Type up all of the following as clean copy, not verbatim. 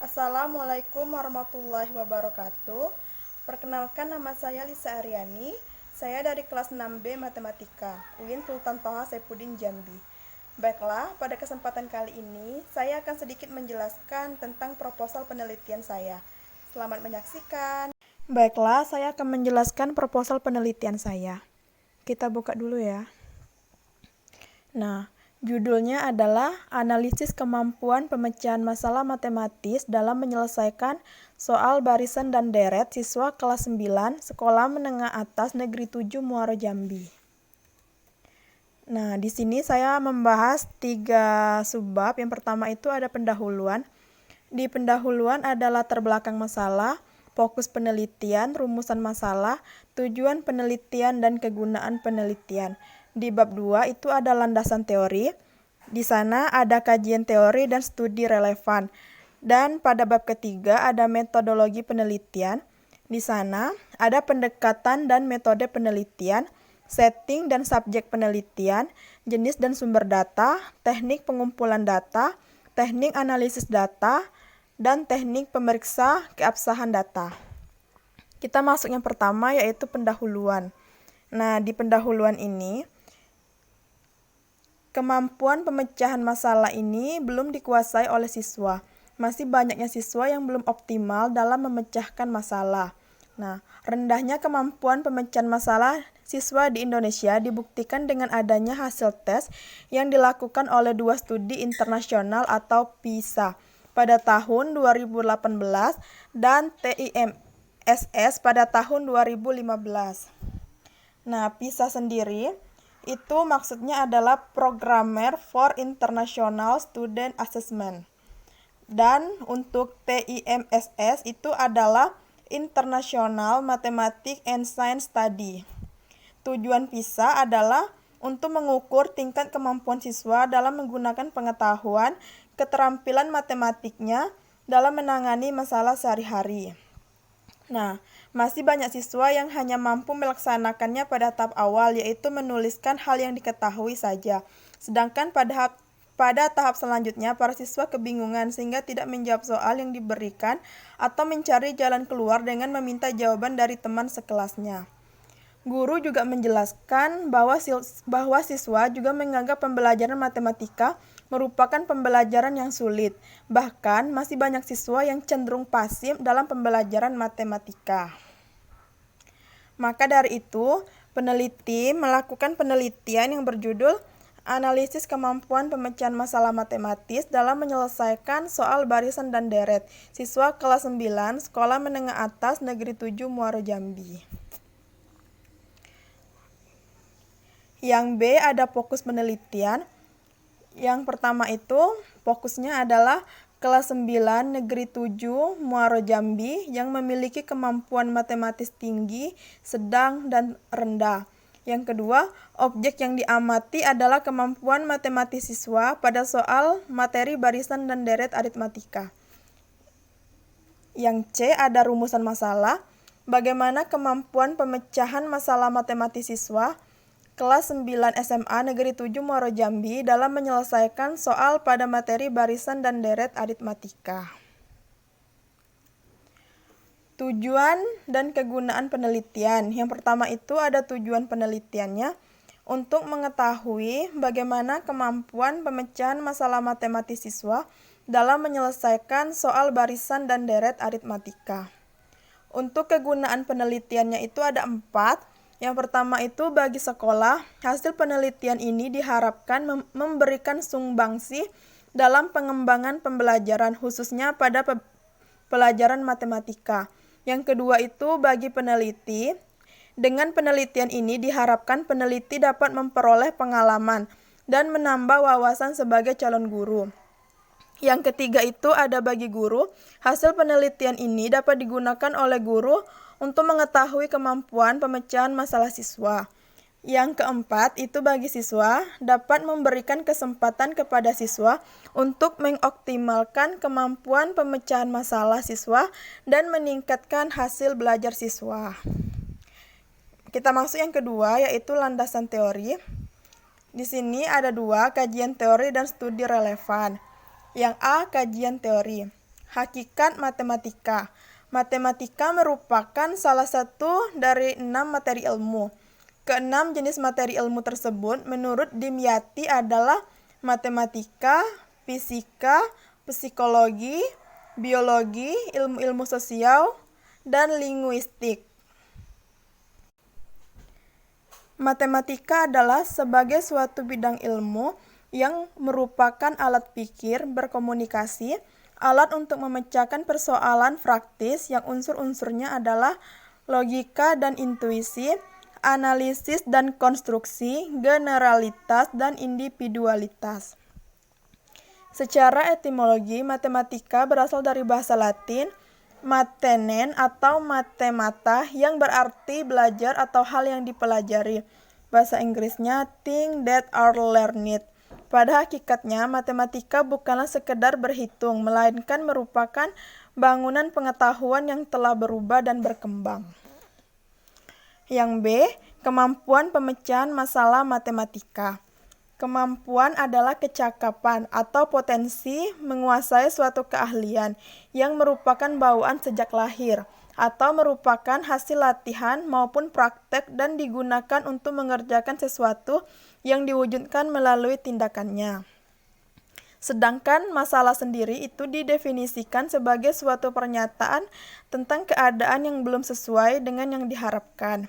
Assalamualaikum warahmatullahi wabarakatuh. Perkenalkan, nama saya Lisa Aryani. Saya dari kelas 6B Matematika, UIN Sultan Toha Saifuddin Jambi. Baiklah, pada kesempatan kali ini saya akan sedikit menjelaskan tentang proposal penelitian saya. Selamat menyaksikan. Baiklah, saya akan menjelaskan proposal penelitian saya. Kita buka dulu ya. Nah, judulnya adalah Analisis Kemampuan Pemecahan Masalah Matematis dalam Menyelesaikan Soal Barisan dan Deret Siswa Kelas 9 Sekolah Menengah Atas Negeri 7 Muaro Jambi. Nah, di sini saya membahas 3 subbab. Yang pertama itu ada pendahuluan. Di pendahuluan ada latar belakang masalah, fokus penelitian, rumusan masalah, tujuan penelitian, dan kegunaan penelitian. Di bab 2 itu ada landasan teori. Di sana ada kajian teori dan studi relevan. Dan pada bab ketiga ada metodologi penelitian. Di sana ada pendekatan dan metode penelitian, setting dan subjek penelitian, jenis dan sumber data, teknik pengumpulan data, teknik analisis data, dan teknik pemeriksa keabsahan data. Kita masuk yang pertama, yaitu pendahuluan. Nah, di pendahuluan ini, kemampuan pemecahan masalah ini belum dikuasai oleh siswa. Masih banyaknya siswa yang belum optimal dalam memecahkan masalah. Nah, rendahnya kemampuan pemecahan masalah siswa di Indonesia dibuktikan dengan adanya hasil tes yang dilakukan oleh 2 studi internasional atau PISA pada tahun 2018 dan TIMSS pada tahun 2015. Nah, PISA sendiri itu maksudnya adalah Programmer for International Student Assessment. Dan untuk TIMSS itu adalah International Mathematics and Science Study. Tujuan PISA adalah untuk mengukur tingkat kemampuan siswa dalam menggunakan pengetahuan, keterampilan matematiknya dalam menangani masalah sehari-hari. Nah, masih banyak siswa yang hanya mampu melaksanakannya pada tahap awal, yaitu menuliskan hal yang diketahui saja. Sedangkan pada tahap selanjutnya, para siswa kebingungan sehingga tidak menjawab soal yang diberikan atau mencari jalan keluar dengan meminta jawaban dari teman sekelasnya. Guru juga menjelaskan bahwa siswa juga menganggap pembelajaran matematika merupakan pembelajaran yang sulit. Bahkan masih banyak siswa yang cenderung pasif dalam pembelajaran matematika. Maka dari itu, peneliti melakukan penelitian yang berjudul Analisis Kemampuan Pemecahan Masalah Matematis dalam Menyelesaikan Soal Barisan dan Deret Siswa Kelas 9 Sekolah Menengah Atas Negeri 7 Muaro Jambi. Yang B ada fokus penelitian. Yang pertama itu fokusnya adalah kelas 9 Negeri 7 Muaro Jambi yang memiliki kemampuan matematis tinggi, sedang, dan rendah. Yang kedua, objek yang diamati adalah kemampuan matematis siswa pada soal materi barisan dan deret aritmatika. Yang C ada rumusan masalah. Bagaimana kemampuan pemecahan masalah matematis siswa kelas 9 SMA Negeri 7 Muaro Jambi dalam menyelesaikan soal pada materi barisan dan deret aritmatika. Tujuan dan kegunaan penelitian. Yang pertama itu ada tujuan penelitiannya untuk mengetahui bagaimana kemampuan pemecahan masalah matematis siswa dalam menyelesaikan soal barisan dan deret aritmatika. Untuk kegunaan penelitiannya itu ada 4. Yang pertama itu bagi sekolah, hasil penelitian ini diharapkan memberikan sumbangsi dalam pengembangan pembelajaran khususnya pada pelajaran matematika. Yang kedua itu bagi peneliti, dengan penelitian ini diharapkan peneliti dapat memperoleh pengalaman dan menambah wawasan sebagai calon guru. Yang ketiga itu ada bagi guru, hasil penelitian ini dapat digunakan oleh guru untuk mengetahui kemampuan pemecahan masalah siswa. Yang keempat itu bagi siswa dapat memberikan kesempatan kepada siswa untuk mengoptimalkan kemampuan pemecahan masalah siswa dan meningkatkan hasil belajar siswa. Kita masuk yang kedua, yaitu landasan teori. Di sini ada 2, kajian teori dan studi relevan. Yang A, kajian teori. Hakikat matematika. Matematika merupakan salah satu dari 6 materi ilmu. Keenam jenis materi ilmu tersebut menurut Dimyati adalah matematika, fisika, psikologi, biologi, ilmu-ilmu sosial, dan linguistik. Matematika adalah sebagai suatu bidang ilmu yang merupakan alat pikir, berkomunikasi, alat untuk memecahkan persoalan praktis yang unsur-unsurnya adalah logika dan intuisi, analisis dan konstruksi, generalitas dan individualitas. Secara etimologi, matematika berasal dari bahasa Latin matenen atau mathemata yang berarti belajar atau hal yang dipelajari. Bahasa Inggrisnya things that are learned. Pada hakikatnya, matematika bukanlah sekedar berhitung, melainkan merupakan bangunan pengetahuan yang telah berubah dan berkembang. Yang B, kemampuan pemecahan masalah matematika. Kemampuan adalah kecakapan atau potensi menguasai suatu keahlian yang merupakan bawaan sejak lahir atau merupakan hasil latihan maupun praktek dan digunakan untuk mengerjakan sesuatu yang diwujudkan melalui tindakannya. Sedangkan masalah sendiri itu didefinisikan sebagai suatu pernyataan tentang keadaan yang belum sesuai dengan yang diharapkan.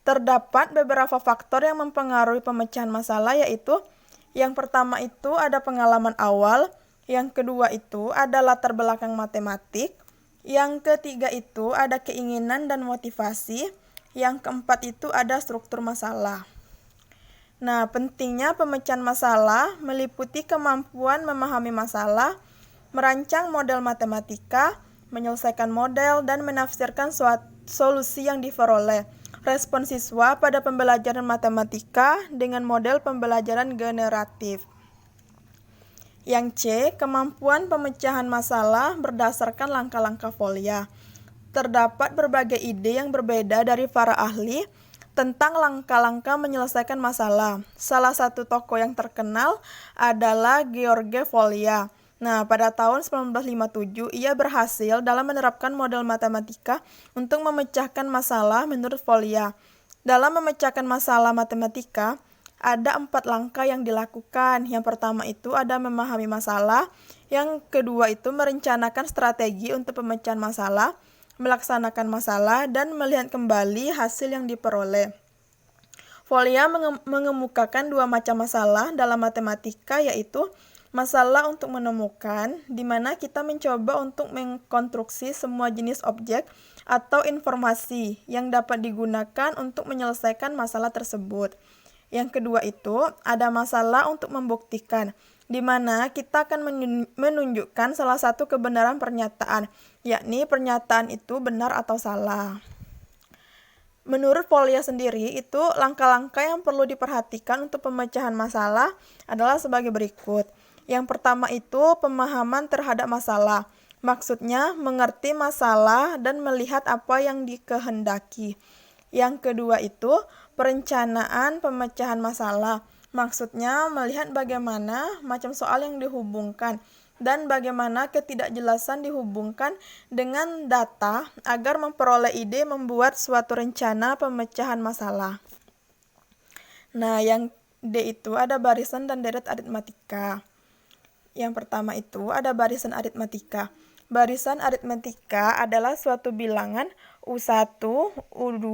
Terdapat beberapa faktor yang mempengaruhi pemecahan masalah, yaitu yang pertama itu ada pengalaman awal, yang kedua itu ada latar belakang matematik, yang ketiga itu ada keinginan dan motivasi, yang keempat itu ada struktur masalah. Nah, pentingnya pemecahan masalah meliputi kemampuan memahami masalah, merancang model matematika, menyelesaikan model, dan menafsirkan solusi yang diperoleh. Respon siswa pada pembelajaran matematika dengan model pembelajaran generatif. Yang C, kemampuan pemecahan masalah berdasarkan langkah-langkah Folia. Terdapat berbagai ide yang berbeda dari para ahli tentang langkah-langkah menyelesaikan masalah. Salah satu tokoh yang terkenal adalah George Folia. Nah, pada tahun 1957, ia berhasil dalam menerapkan model matematika untuk memecahkan masalah menurut Folia. Dalam memecahkan masalah matematika, ada 4 langkah yang dilakukan. Yang pertama itu ada memahami masalah, yang kedua itu merencanakan strategi untuk pemecahan masalah, melaksanakan masalah, dan melihat kembali hasil yang diperoleh. Folia mengemukakan 2 macam masalah dalam matematika, yaitu masalah untuk menemukan, di mana kita mencoba untuk mengkonstruksi semua jenis objek atau informasi yang dapat digunakan untuk menyelesaikan masalah tersebut. Yang kedua itu ada masalah untuk membuktikan, di mana kita akan menunjukkan salah satu kebenaran pernyataan, yakni pernyataan itu benar atau salah. Menurut Folia sendiri, itu langkah-langkah yang perlu diperhatikan untuk pemecahan masalah adalah sebagai berikut. Yang pertama itu pemahaman terhadap masalah. Maksudnya mengerti masalah dan melihat apa yang dikehendaki. Yang kedua itu perencanaan pemecahan masalah. Maksudnya melihat bagaimana macam soal yang dihubungkan dan bagaimana ketidakjelasan dihubungkan dengan data agar memperoleh ide membuat suatu rencana pemecahan masalah. Nah, yang D itu ada barisan dan deret aritmatika. Yang pertama itu ada barisan aritmatika. Barisan aritmatika adalah suatu bilangan U1, U2,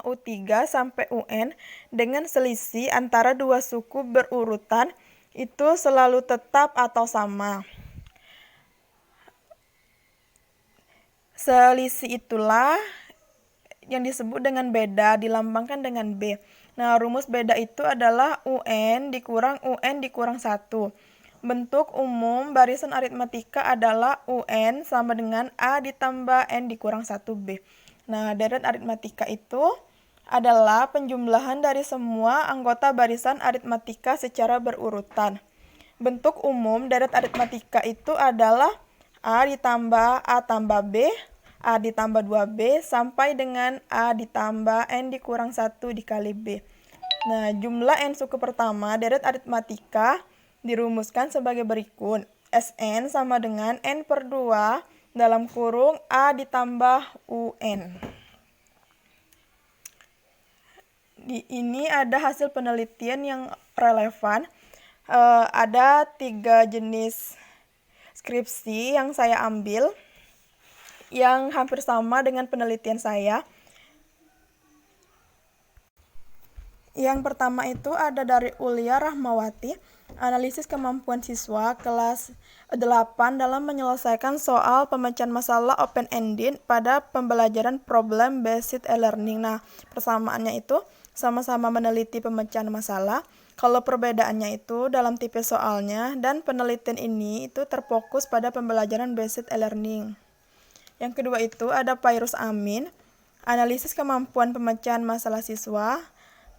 U3 sampai UN dengan selisih antara 2 suku berurutan itu selalu tetap atau sama. Selisih itulah yang disebut dengan beda, dilambangkan dengan B. Nah, rumus beda itu adalah UN dikurang 1. Bentuk umum barisan aritmatika adalah UN sama dengan A ditambah N dikurang 1B. Nah, deret aritmatika itu adalah penjumlahan dari semua anggota barisan aritmatika secara berurutan. Bentuk umum deret aritmatika itu adalah A ditambah A tambah B, A ditambah 2B, sampai dengan A ditambah N dikurang 1 dikali B. Nah, jumlah N suku pertama deret aritmatika dirumuskan sebagai berikut. Sn sama dengan N/2 dalam kurung A ditambah UN. Ini ada hasil penelitian yang relevan. Ada 3 jenis skripsi yang saya ambil yang hampir sama dengan penelitian saya. Yang pertama itu ada dari Ulia Rahmawati, analisis kemampuan siswa kelas 8 dalam menyelesaikan soal pemecahan masalah open-ended pada pembelajaran problem-based e-learning. Nah, persamaannya itu sama-sama meneliti pemecahan masalah. Kalau perbedaannya itu dalam tipe soalnya, dan penelitian ini itu terfokus pada pembelajaran based e-learning. Yang kedua itu ada Pairus Amin, analisis kemampuan pemecahan masalah siswa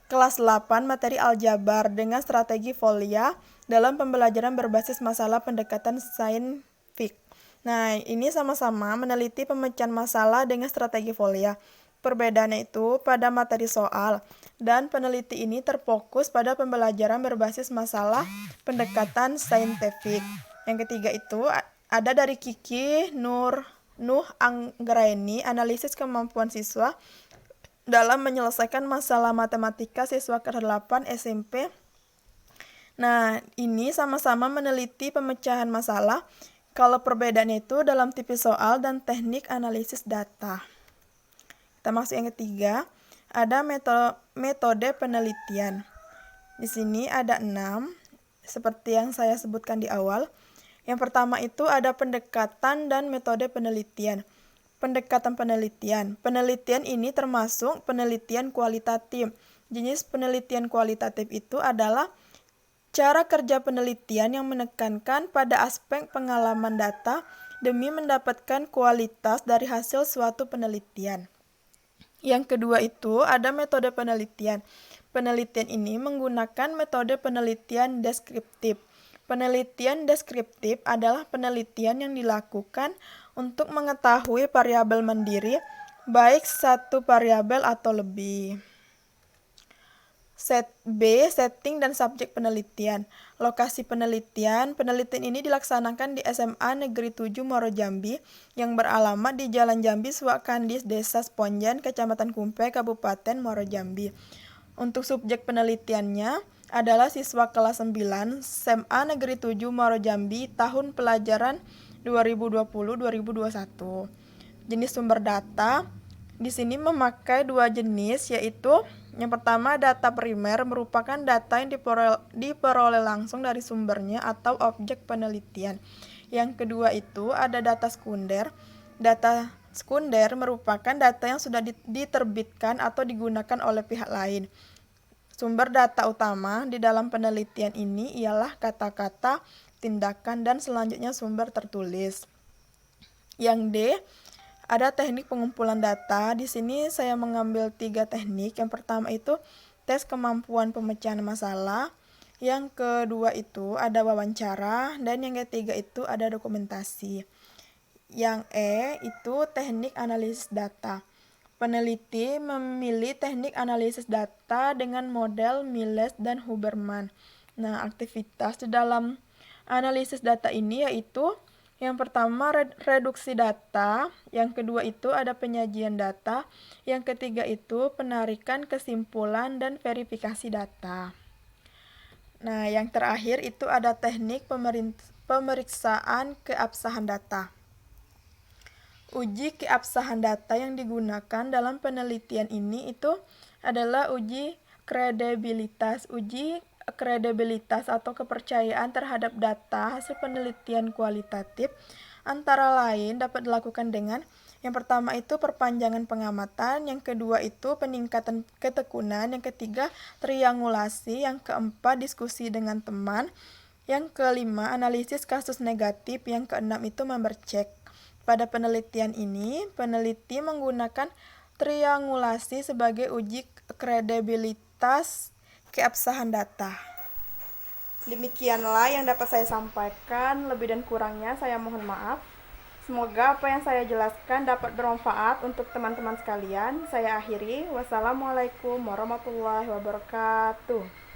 kelas 8 materi aljabar dengan strategi folia dalam pembelajaran berbasis masalah pendekatan saintifik. Nah, ini sama-sama meneliti pemecahan masalah dengan strategi folia. Perbedaannya itu pada materi soal, dan peneliti ini terfokus pada pembelajaran berbasis masalah pendekatan saintifik. Yang ketiga itu ada dari Kiki Nuh Anggraini, analisis kemampuan siswa dalam menyelesaikan masalah matematika siswa kelas 8 SMP. Nah, ini sama-sama meneliti pemecahan masalah. Kalau perbedaannya itu dalam tipe soal dan teknik analisis data. Kita masuk yang ketiga, ada metode penelitian. Di sini ada 6, seperti yang saya sebutkan di awal. Yang pertama itu ada pendekatan dan metode penelitian. Pendekatan penelitian. Penelitian ini termasuk penelitian kualitatif. Jenis penelitian kualitatif itu adalah cara kerja penelitian yang menekankan pada aspek pengalaman data demi mendapatkan kualitas dari hasil suatu penelitian. Yang kedua itu ada metode penelitian. Penelitian ini menggunakan metode penelitian deskriptif. Penelitian deskriptif adalah penelitian yang dilakukan untuk mengetahui variabel mandiri, baik satu variabel atau lebih. Setting dan subjek penelitian. Lokasi penelitian. Penelitian ini dilaksanakan di SMA Negeri 7 Muaro Jambi yang beralamat di Jalan Jambi Suwakandis, Desa Sponjan, Kecamatan Kumpe, Kabupaten Muaro Jambi. Untuk subjek penelitiannya adalah siswa kelas 9 SMA Negeri 7 Muaro Jambi tahun pelajaran 2020-2021. Jenis sumber data di sini memakai 2 jenis, yaitu yang pertama data primer merupakan data yang diperoleh langsung dari sumbernya atau objek penelitian. Yang kedua itu ada data sekunder. Data sekunder merupakan data yang sudah diterbitkan atau digunakan oleh pihak lain. Sumber data utama di dalam penelitian ini ialah kata-kata, tindakan, dan selanjutnya sumber tertulis. Yang D, ada teknik pengumpulan data. Di sini saya mengambil 3 teknik. Yang pertama itu tes kemampuan pemecahan masalah. Yang kedua itu ada wawancara. Dan yang ketiga itu ada dokumentasi. Yang E itu teknik analisis data. Peneliti memilih teknik analisis data dengan model Miles dan Huberman. Nah, aktivitas di dalam analisis data ini yaitu yang pertama reduksi data, yang kedua itu ada penyajian data, yang ketiga itu penarikan kesimpulan dan verifikasi data. Nah, yang terakhir itu ada teknik pemeriksaan keabsahan data. Uji keabsahan data yang digunakan dalam penelitian ini itu adalah uji kredibilitas. Uji kredibilitas atau kepercayaan terhadap data hasil penelitian kualitatif antara lain dapat dilakukan dengan yang pertama itu perpanjangan pengamatan, yang kedua itu peningkatan ketekunan, yang ketiga triangulasi, yang keempat diskusi dengan teman, yang kelima analisis kasus negatif, yang keenam itu membercek. Pada penelitian ini, peneliti menggunakan triangulasi sebagai uji kredibilitas keabsahan data. Demikianlah yang dapat saya sampaikan, lebih dan kurangnya saya mohon maaf. Semoga apa yang saya jelaskan dapat bermanfaat untuk teman-teman sekalian. Saya akhiri. Wassalamualaikum warahmatullahi wabarakatuh.